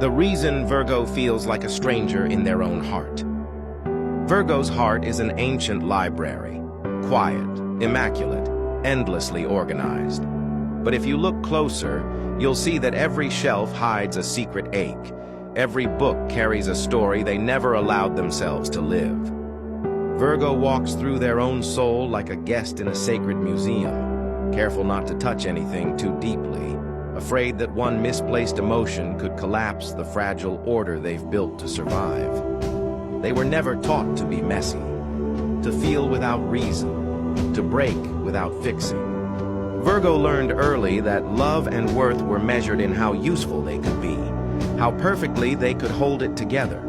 The reason Virgo feels like a stranger in their own heart. Virgo's heart is an ancient library, quiet, immaculate, endlessly organized. But if you look closer, you'll see that every shelf hides a secret ache. Every book carries a story they never allowed themselves to live. Virgo walks through their own soul like a guest in a sacred museum, careful not to touch anything too deeply, afraid that one misplaced emotion could collapse the fragile order they've built to survive. They were never taught to be messy, to feel without reason, to break without fixing. Virgo learned early that love and worth were measured in how useful they could be, how perfectly they could hold it together.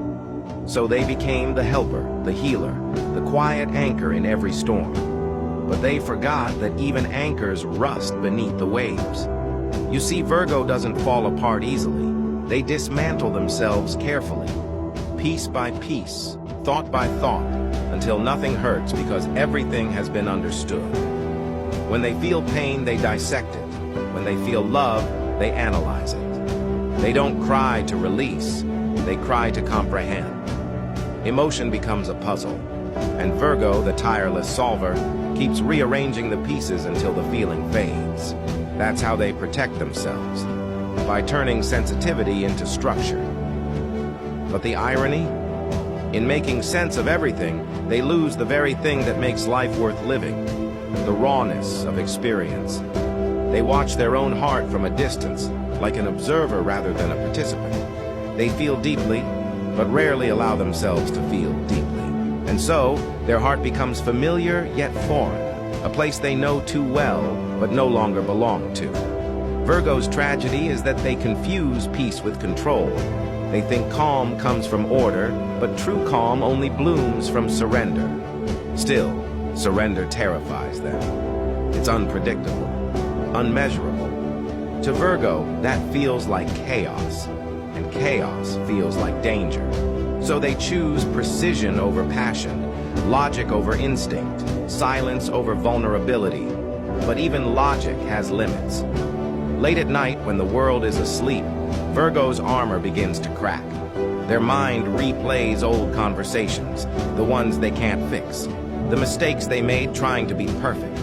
So they became the helper, the healer, the quiet anchor in every storm. But they forgot that even anchors rust beneath the waves. You see, Virgo doesn't fall apart easily. They dismantle themselves carefully, piece by piece, thought by thought, until nothing hurts because everything has been understood. When they feel pain, they dissect it. When they feel love, they analyze it. They don't cry to release, they cry to comprehend. Emotion becomes a puzzle, and Virgo, the tireless solver, keeps rearranging the pieces until the feeling fades. That's how they protect themselves, by turning sensitivity into structure. But the irony? In making sense of everything, they lose the very thing that makes life worth living, the rawness of experience. They watch their own heart from a distance, like an observer rather than a participant. They feel deeply, but rarely allow themselves to feel deeply. And so, their heart becomes familiar yet foreign, a place they know too well, but no longer belong to. Virgo's tragedy is that they confuse peace with control. They think calm comes from order, but true calm only blooms from surrender. Still, surrender terrifies them. It's unpredictable, unmeasurable. To Virgo, that feels like chaos, and chaos feels like danger. So they choose precision over passion, logic over instinct, silence over vulnerability. But even logic has limits. Late at night, when the world is asleep, Virgo's armor begins to crack. Their mind replays old conversations, the ones they can't fix, the mistakes they made trying to be perfect,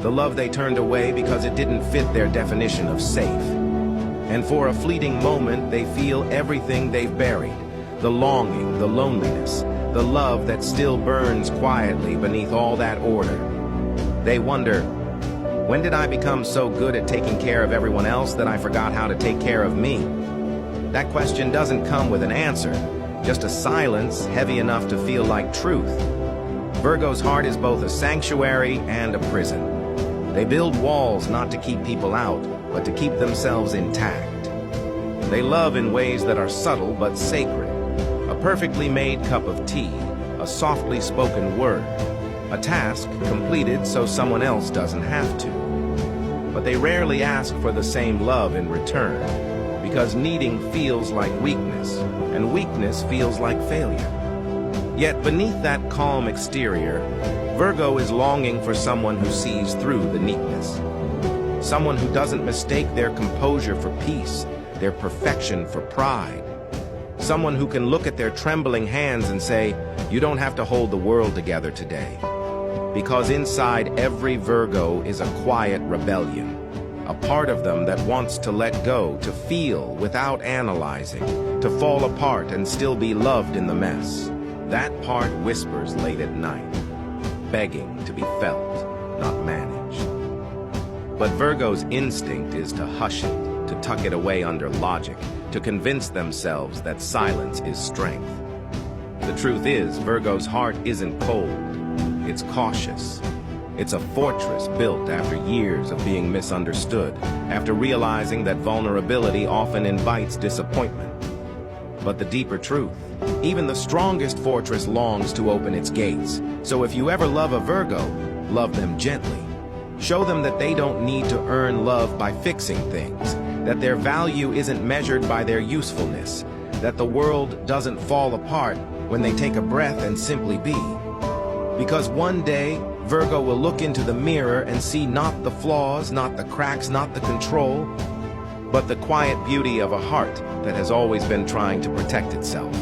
the love they turned away because it didn't fit their definition of safe. And for a fleeting moment, they feel everything they've buried, the longing, the loneliness, the love that still burns quietly beneath all that order. They wonder, when did I become so good at taking care of everyone else that I forgot how to take care of me? That question doesn't come with an answer, just a silence heavy enough to feel like truth. Virgo's heart is both a sanctuary and a prison. They build walls not to keep people out, but to keep themselves intact. They love in ways that are subtle but sacred. A perfectly made cup of tea, a softly spoken word, a task completed so someone else doesn't have to. But they rarely ask for the same love in return, because needing feels like weakness, and weakness feels like failure. Yet beneath that calm exterior, Virgo is longing for someone who sees through the neatness. Someone who doesn't mistake their composure for peace, their perfection for pride. Someone who can look at their trembling hands and say, "You don't have to hold the world together today." Because inside every Virgo is a quiet rebellion, a part of them that wants to let go, to feel without analyzing, to fall apart and still be loved in the mess. That part whispers late at night, begging to be felt, not managed. But Virgo's instinct is to hush it, to tuck it away under logic, to convince themselves that silence is strength. The truth is, Virgo's heart isn't cold, it's cautious. It's a fortress built after years of being misunderstood, after realizing that vulnerability often invites disappointment. But the deeper truth, even the strongest fortress longs to open its gates. So if you ever love a Virgo, love them gently. Show them that they don't need to earn love by fixing things, that their value isn't measured by their usefulness, that the world doesn't fall apart when they take a breath and simply be. Because one day, Virgo will look into the mirror and see not the flaws, not the cracks, not the control, but the quiet beauty of a heart that has always been trying to protect itself.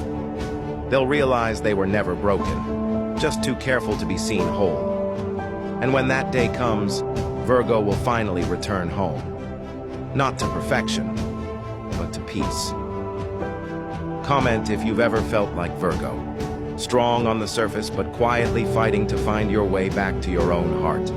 They'll realize they were never broken, just too careful to be seen whole. And when that day comes, Virgo will finally return home. Not to perfection, but to peace. Comment if you've ever felt like Virgo, strong on the surface but quietly fighting to find your way back to your own heart.